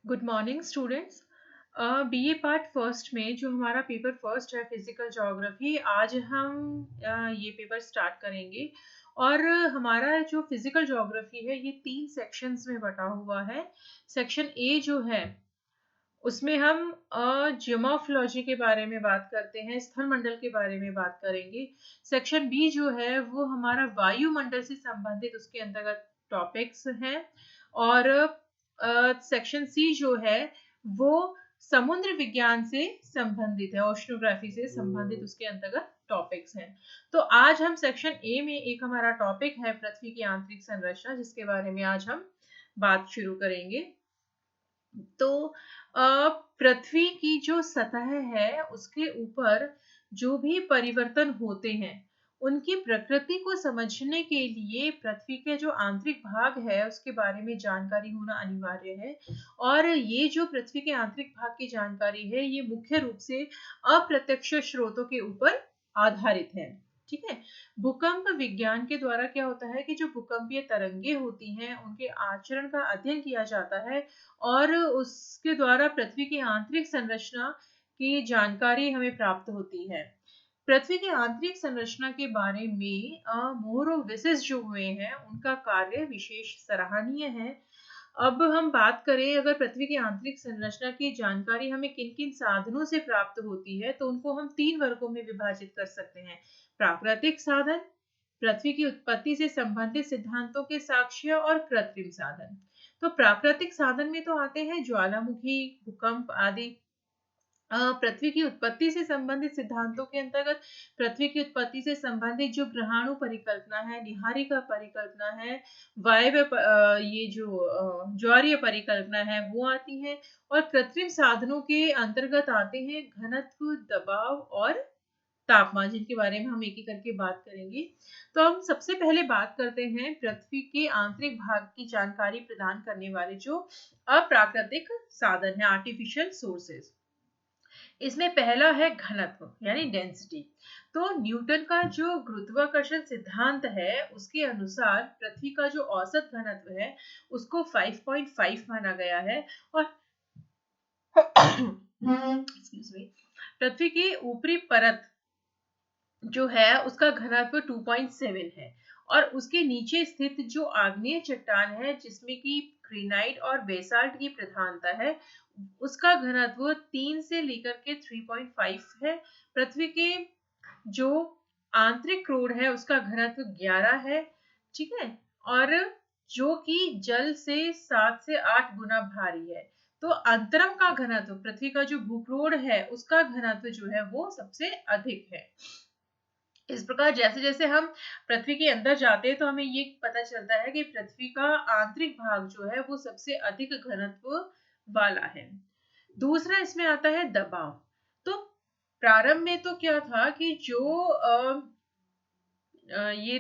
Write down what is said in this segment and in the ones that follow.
Good morning students. BA part first में जो हमारा पेपर फर्स्ट है फिजिकल ज्योग्राफी, आज हम ये पेपर स्टार्ट करेंगे। और हमारा जो फिजिकल ज्योग्राफी है ये 3 सेक्शंस में बटा हुआ है। सेक्शन ए जो है उसमें हम जियोमॉर्फोलॉजी के बारे में बात करते हैं, स्थल मंडल के बारे में बात करेंगे। सेक्शन बी जो है वो हमारा वायुमंडल से संबंधित उसके अंतर्गत टॉपिक्स हैं। और सेक्शन सी जो है वो समुद्र विज्ञान से संबंधित है, ओशनोग्राफी से संबंधित उसके अंतर्गत टॉपिक्स हैं। तो आज हम सेक्शन ए में एक हमारा टॉपिक है पृथ्वी की आंतरिक संरचना, जिसके बारे में आज हम बात शुरू करेंगे। तो पृथ्वी की जो सतह है उसके ऊपर जो भी परिवर्तन होते हैं उनकी प्रकृति को समझने के लिए पृथ्वी के जो आंतरिक भाग है उसके बारे में जानकारी होना अनिवार्य है। और ये जो पृथ्वी के आंतरिक भाग की जानकारी है ये मुख्य रूप से अप्रत्यक्ष स्रोतों के ऊपर आधारित है। ठीक है। भूकंप विज्ञान के द्वारा क्या होता है कि जो भूकंपीय तरंगे होती हैं उनके आचरण का अध्ययन किया जाता है और उसके द्वारा पृथ्वी की आंतरिक संरचना की जानकारी हमें प्राप्त होती है। पृथ्वी की आंतरिक संरचना के बारे में मोहरोविसिस जो हुए हैं उनका कार्य विशेष सराहनीय है। अब हम बात करें अगर पृथ्वी की आंतरिक संरचना की जानकारी हमें किन किन साधनों से प्राप्त होती है तो उनको हम 3 वर्गों में विभाजित कर सकते हैं। प्राकृतिक साधन, पृथ्वी की उत्पत्ति से संबंधित सिद्धांतों के साक्ष्य और कृत्रिम साधन। तो प्राकृतिक साधन में तो आते हैं ज्वालामुखी, भूकंप आदि। पृथ्वी की उत्पत्ति से संबंधित सिद्धांतों के अंतर्गत पृथ्वी की उत्पत्ति से संबंधित जो ग्रहाणु परिकल्पना है, निहारिका परिकल्पना है, वायव्य ये जो ज्वारीय परिकल्पना है वो आती है। और कृत्रिम साधनों के अंतर्गत आते हैं घनत्व, दबाव और तापमान, जिनके बारे में हम एक एक करके बात करेंगे। तो हम सबसे पहले बात करते हैं पृथ्वी के आंतरिक भाग की जानकारी प्रदान करने वाले जो अप्राकृतिक साधन है, आर्टिफिशियल सोर्सेस। इसमें पहला है घनत्व यानी डेंसिटी। तो न्यूटन का जो गुरुत्वाकर्षण सिद्धांत है उसके अनुसार पृथ्वी का जो औसत घनत्व है उसको 5.5 माना गया है। और पृथ्वी की ऊपरी परत जो है उसका घनत्व 2.7 है। और उसके नीचे स्थित जो आग्नेय चट्टान है जिसमें कि ग्रेनाइट और बेसाल्ट की प्रधानता है उसका घनत्व 3 से लेकर के 3.5 है। पृथ्वी के जो आंतरिक क्रोड है उसका घनत्व 11 है। ठीक है। और जो कि जल से 7 से 8 गुना भारी है। तो अंतरम का घनत्व, पृथ्वी का जो भूक्रोड है उसका घनत्व जो है वो सबसे अधिक है। इस प्रकार जैसे जैसे हम पृथ्वी के अंदर जाते हैं तो हमें ये पता चलता है कि पृथ्वी का आंतरिक भाग जो है वो सबसे अधिक घनत्व वाला है। दूसरा इसमें आता है दबाव। तो प्रारंभ में तो क्या था कि जो ये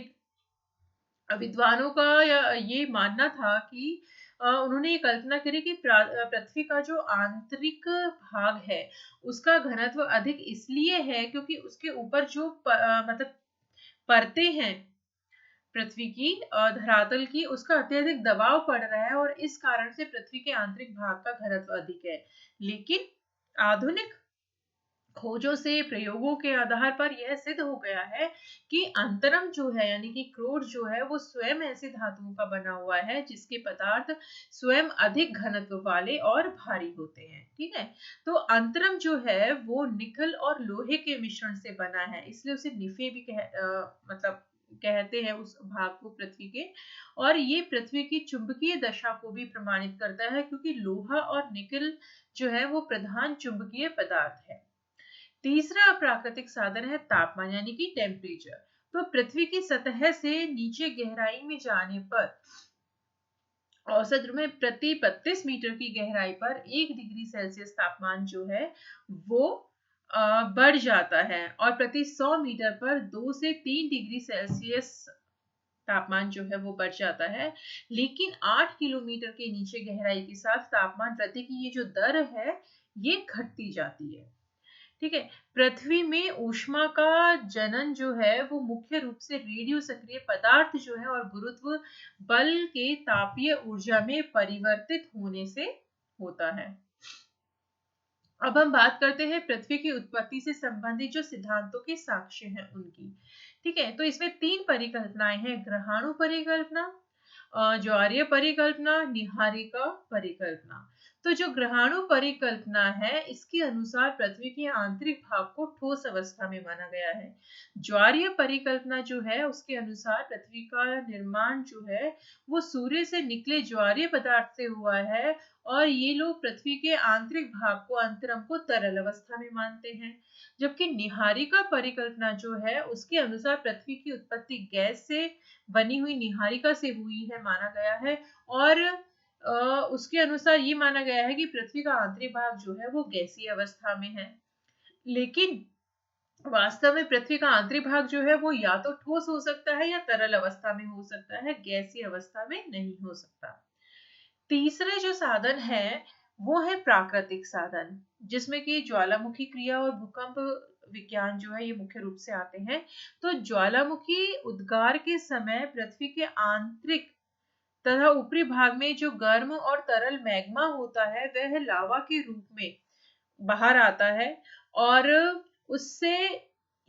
विद्वानों का ये मानना था कि उन्होंने ये कल्पना करी कि पृथ्वी का जो आंतरिक भाग है उसका घनत्व अधिक इसलिए है क्योंकि उसके ऊपर जो मतलब परतें हैं पृथ्वी की धरातल की उसका अत्यधिक दबाव पड़ रहा है और इस कारण से पृथ्वी के आंतरिक भाग का घनत्व अधिक है। लेकिन आधुनिक खोजों से, प्रयोगों के आधार पर यह सिद्ध हो गया है कि अंतरम जो है यानी कि क्रोड जो है वो स्वयं ऐसी धातुओं का बना हुआ है जिसके पदार्थ स्वयं अधिक घनत्व वाले और भारी होते हैं। ठीक है। तो अंतरम जो है वो निकल और लोहे के मिश्रण से बना है, इसलिए उसे निफे भी मतलब कहते हैं उस भाग को पृथ्वी के। और ये पृथ्वी की चुंबकीय दशा को भी प्रमाणित करता है क्योंकि लोहा और निकल जो है वो प्रधान चुंबकीय पदार्थ है। तीसरा प्राकृतिक साधन है तापमान यानी कि टेम्परेचर। तो पृथ्वी की सतह से नीचे गहराई में जाने पर औसत में प्रति 32 मीटर की गहराई पर 1 डिग्री सेल्सियस तापमान जो है वो बढ़ जाता है और प्रति 100 मीटर पर 2 से 3 डिग्री सेल्सियस तापमान जो है वो बढ़ जाता है। लेकिन 8 किलोमीटर के नीचे गहराई के साथ तापमान वृद्धि की ये जो दर है ये घटती जाती है। ठीक है। पृथ्वी में ऊष्मा का जनन जो है वो मुख्य रूप से रेडियो सक्रिय पदार्थ जो है और गुरुत्व बल के तापीय ऊर्जा में परिवर्तित होने से होता है। अब हम बात करते हैं पृथ्वी की उत्पत्ति से संबंधित जो सिद्धांतों के साक्ष्य हैं उनकी। ठीक है, तो इसमें 3 परिकल्पनाएं हैं: ग्रहाणु परिकल्पना, ज्वारीय परिकल्पना, निहारिका परिकल्पना। तो जो ग्रहाणु परिकल्पना है, इसके अनुसार पृथ्वी के आंतरिक भाग को ठोस अवस्था में माना गया है। ज्वारीय परिकल्पना जो है, उसके अनुसार पृथ्वी का निर्माण जो है वो सूर्य से निकले ज्वारीय पदार्थ से हुआ है, और ये लोग पृथ्वी के आंतरिक भाग को, अंतरम को तरल अवस्था में मानते हैं। जबकि निहारिका परिकल्पना जो है, उसके अनुसार पृथ्वी की उत्पत्ति गैस से बनी हुई निहारिका से हुई है माना गया है, और उसके अनुसार ये माना गया है कि पृथ्वी का आंतरिक भाग जो है वो गैसीय अवस्था में है। लेकिन वास्तव में पृथ्वी का आंतरिक भाग जो है वो या तो ठोस हो सकता है या तरल अवस्था में हो सकता है, गैसीय अवस्था में नहीं हो सकता। तीसरे जो साधन है वो है प्राकृतिक साधन, जिसमें कि ज्वालामुखी क्रिया और भूकंप विज्ञान जो है ये मुख्य रूप से आते हैं। तो ज्वालामुखी उद्गार के समय पृथ्वी के आंतरिक तथा ऊपरी भाग में जो गर्म और तरल मैग्मा होता है वह लावा के रूप में बाहर आता है, और उससे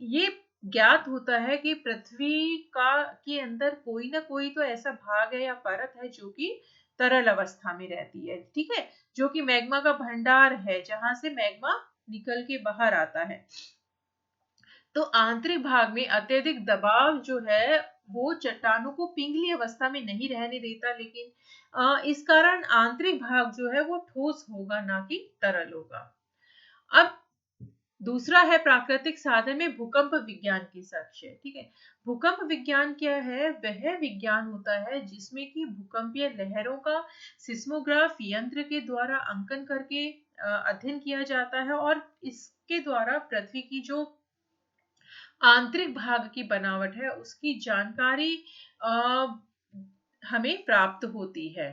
ये ज्ञात होता है कि पृथ्वी का के अंदर कोई ना कोई तो ऐसा भाग है या परत है जो कि तरल अवस्था में रहती है। ठीक है, जो कि मैग्मा का भंडार है, जहां से मैग्मा निकल के बाहर आता है। तो आंतरिक भाग में अत्यधिक दबाव जो है वो चट्टानों को पिंगली अवस्था में नहीं रहने देता, लेकिन इस कारण आंतरिक भाग जो है वो ठोस होगा, ना कि तरल होगा। अब दूसरा है प्राकृतिक साधन में भूकंप विज्ञान की साक्ष्य। ठीक है, भूकंप विज्ञान क्या है? वह विज्ञान होता है जिसमें कि भूकंपीय लहरों का सिस्मोग्राफ यंत्र के द्वारा अंकन करके अध्ययन किया जाता है, और इसके द्वारा पृथ्वी की जो आंतरिक भाग की बनावट है उसकी जानकारी हमें प्राप्त होती है।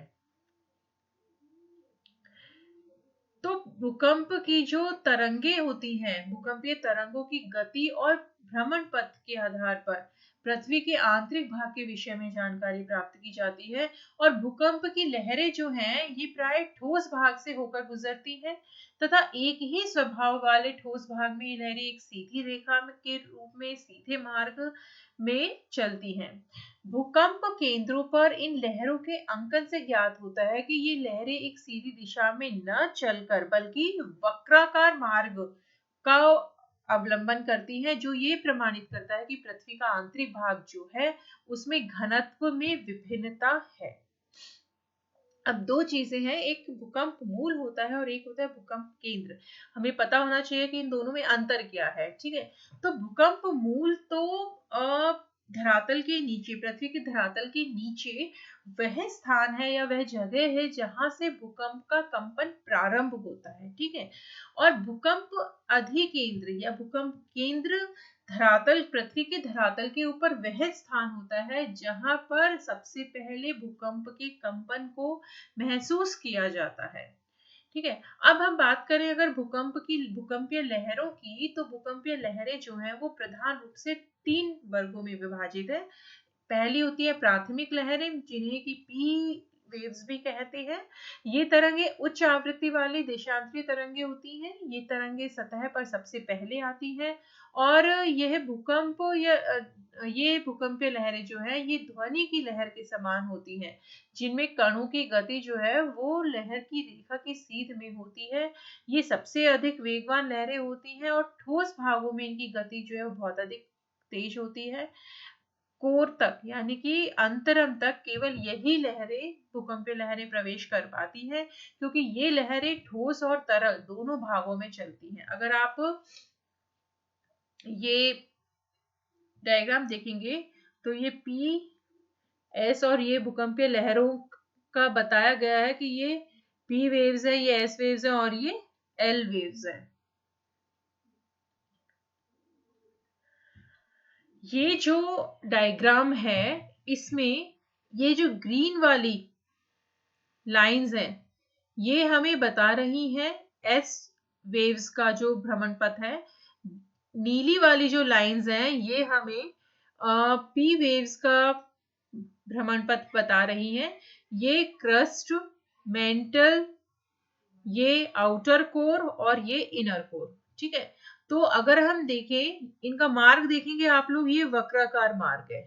तो भूकंप की जो तरंगे होती हैं, भूकंपीय तरंगों की गति और भ्रमण पथ के आधार पर पृथ्वी के आंतरिक भाग के विषय में जानकारी प्राप्त की जाती है। और भूकंप की लहरें जो हैं ये प्राय ठोस भाग से होकर गुजरती हैं, तथा एक ही स्वभाव वाले ठोस भाग में ये लहरें एक सीधी रेखा के रूप में सीधे मार्ग में चलती हैं। भूकंप केंद्रों पर इन लहरों के अंकन से ज्ञात होता है कि ये लहरें एक सीधी दिशा में न चलकर बल्कि वक्राकार मार्ग का अवलंबन करती हैं, जो ये प्रमाणित करता है कि पृथ्वी का आंतरिक भाग जो है उसमें घनत्व में विभिन्नता है। अब दो चीजें हैं, एक भूकंप मूल होता है और एक होता है भूकंप केंद्र। हमें पता होना चाहिए कि इन दोनों में अंतर क्या है। ठीक है, तो भूकंप मूल तो धरातल के नीचे, पृथ्वी के धरातल के नीचे वह स्थान है या वह जगह है जहां से भूकंप का कंपन प्रारंभ होता है। ठीक है, और भूकंप अधिकेंद्र या भूकंप केंद्र धरातल, पृथ्वी के धरातल के ऊपर वह स्थान होता है जहां पर सबसे पहले भूकंप के कंपन को महसूस किया जाता है। ठीक है, अब हम बात करें अगर भूकंपीय लहरों की, तो भूकंपीय लहरें जो हैं वो प्रधान रूप से 3 वर्गों में विभाजित है। पहली होती है प्राथमिक लहरें, जिन्हें की पी वेव्स भी कहते हैं। ये तरंगे उच्च आवृत्ति वाली देशांतरी तरंगे होती हैं। ये तरंगे सतह पर सबसे पहले आती हैं, और यह भूकंप या ये भूकंपीय लहरें जो है ये ध्वनि की लहर के समान होती हैं, जिनमें कणों की गति जो है वो लहर की रेखा की सीध में होती है। ये सबसे अधिक वेगवान लहरें होती हैं, और ठोस भागों में इनकी गति जो है वो बहुत अधिक तेज होती है। कोर तक यानी कि अंतरम तक केवल यही लहरें, भूकंपीय लहरें प्रवेश कर पाती हैं, क्योंकि ये लहरें ठोस और तरल दोनों भागों में चलती हैं। अगर आप ये डायग्राम देखेंगे तो ये पी एस और ये भूकंपीय लहरों का बताया गया है कि ये पी वेव्स है, ये एस वेव्स है और ये एल वेव्स है। ये जो डायग्राम है इसमें ये जो ग्रीन वाली लाइंस हैं ये हमें बता रही हैं एस वेव्स का जो भ्रमण पथ है। नीली वाली जो लाइंस हैं ये हमें पी वेव्स का भ्रमण पथ बता रही हैं। ये क्रस्ट, मेंटल ये आउटर कोर और ये इनर कोर, ठीक है। तो अगर हम देखें इनका मार्ग देखेंगे आप लोग, ये वक्राकार मार्ग है,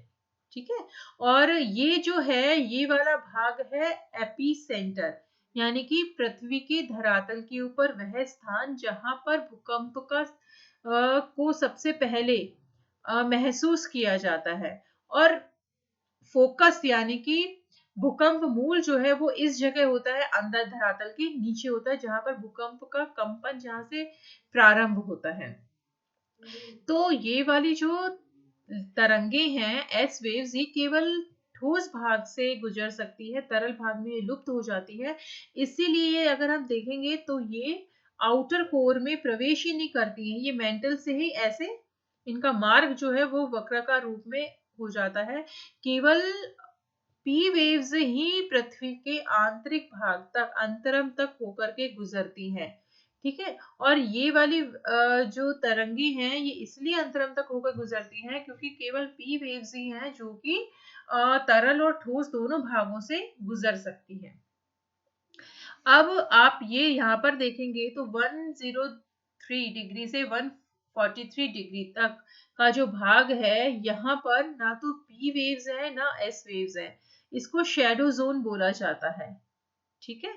ठीक है। और ये जो है ये वाला भाग है एपीसेंटर, यानी कि पृथ्वी के धरातल के ऊपर वह स्थान जहां पर भूकंप का को सबसे पहले महसूस किया जाता है। और फोकस यानी कि भूकंप मूल जो है वो इस जगह होता है, अंदर धरातल के नीचे होता है, जहां पर भूकंप का कंपन जहां से प्रारंभ होता है। तो ये वाली जो तरंगे हैं एस वेव्स, ये केवल ठोस भाग से गुजर सकती है, तरल भाग में लुप्त हो जाती है। इसीलिए अगर हम देखेंगे तो ये आउटर कोर में प्रवेश ही नहीं करती हैं, ये मेंटल से ही ऐसे इनका मार्ग जो है वो वक्राकार रूप में हो जाता है। केवल पी वेव्स ही पृथ्वी के आंतरिक भाग तक, अंतरम तक होकर के गुजरती हैं, ठीक है। और ये वाली जो तरंगी हैं ये इसलिए अंतरम तक होकर गुजरती हैं क्योंकि केवल पी वेव्स ही हैं जो कि तरल और ठोस दोनों भागों से गुजर सकती हैं। अब आप ये यहाँ पर देखेंगे तो 103 डिग्री से 143 डिग्री तक का जो भाग है, यहाँ पर ना तो पी वेव्स है ना एस वेव्स है, इसको शैडो जोन बोला जाता है, ठीक है।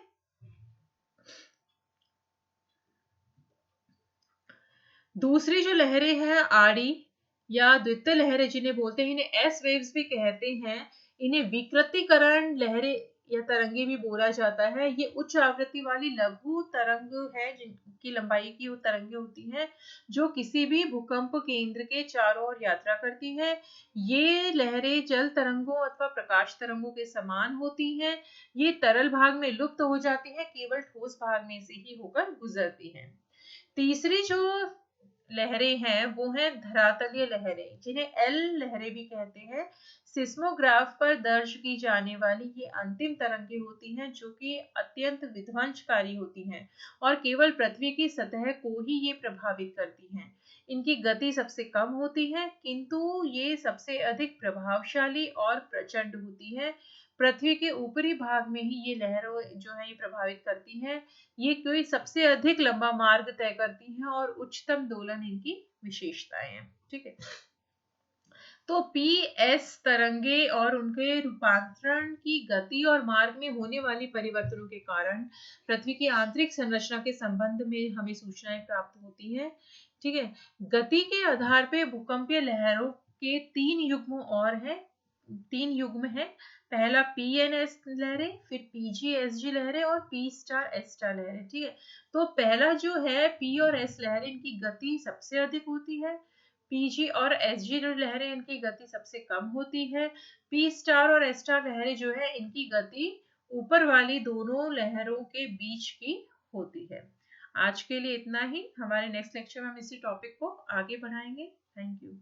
दूसरी जो लहरें हैं आड़ी या द्वितीय लहरें जिन्हें बोलते हैं, इन्हें एस वेव्स भी कहते हैं। इन्हें विकृतीकरण लहरें या तरंगे भी बोला जाता है। ये उच्च आवृत्ति वाली लघु तरंग है जिनकी लंबाई की वो तरंगे होती हैं जो किसी भी भूकंप केंद्र के चारों ओर यात्रा करती हैं। ये लहरें जल तरंगों अथवा प्रकाश तरंगों के समान होती हैं। ये तरल भाग में लुप्त हो जाती है, केवल ठोस भाग में से ही होकर गुजरती हैं। तीसरी जो लहरें हैं वो हैं धरातलीय लहरें, जिन्हें एल लहरें भी कहते हैं। सिस्मोग्राफ पर दर्ज की जाने वाली ये अंतिम तरंगें होती हैं जो कि अत्यंत विध्वंसकारी होती हैं और केवल पृथ्वी की सतह को ही ये प्रभावित करती हैं। इनकी गति सबसे कम होती है किंतु ये सबसे अधिक प्रभावशाली और प्रचंड होती है। पृथ्वी के ऊपरी भाग में ही ये लहरें जो है ये प्रभावित करती हैं। ये कोई सबसे अधिक लंबा मार्ग तय करती हैं और उच्चतम दोलन इनकी विशेषताएं हैं, ठीक है। तो पी एस तरंगे और उनके रूपांतरण की गति और मार्ग में होने वाली परिवर्तनों के कारण पृथ्वी की आंतरिक संरचना के संबंध में हमें सूचनाएं प्राप्त होती हैं, ठीक है। गति के आधार पे भूकंपीय लहरों के तीन युग्म है। पहला पी एन एस लहरें, फिर पीजी एस जी लहरें और पी स्टार एस स्टार लहरें, ठीक है। तो पहला जो है पी और एस लहरें, इनकी गति सबसे अधिक होती है। पीजी और एसजी जो लहरें इनकी गति सबसे कम होती है। पी स्टार और एस स्टार लहरें जो है इनकी गति ऊपर वाली दोनों लहरों के बीच की होती है। आज के लिए इतना ही। हमारे नेक्स्ट लेक्चर में हम इसी टॉपिक को आगे बढ़ाएंगे। Thank you.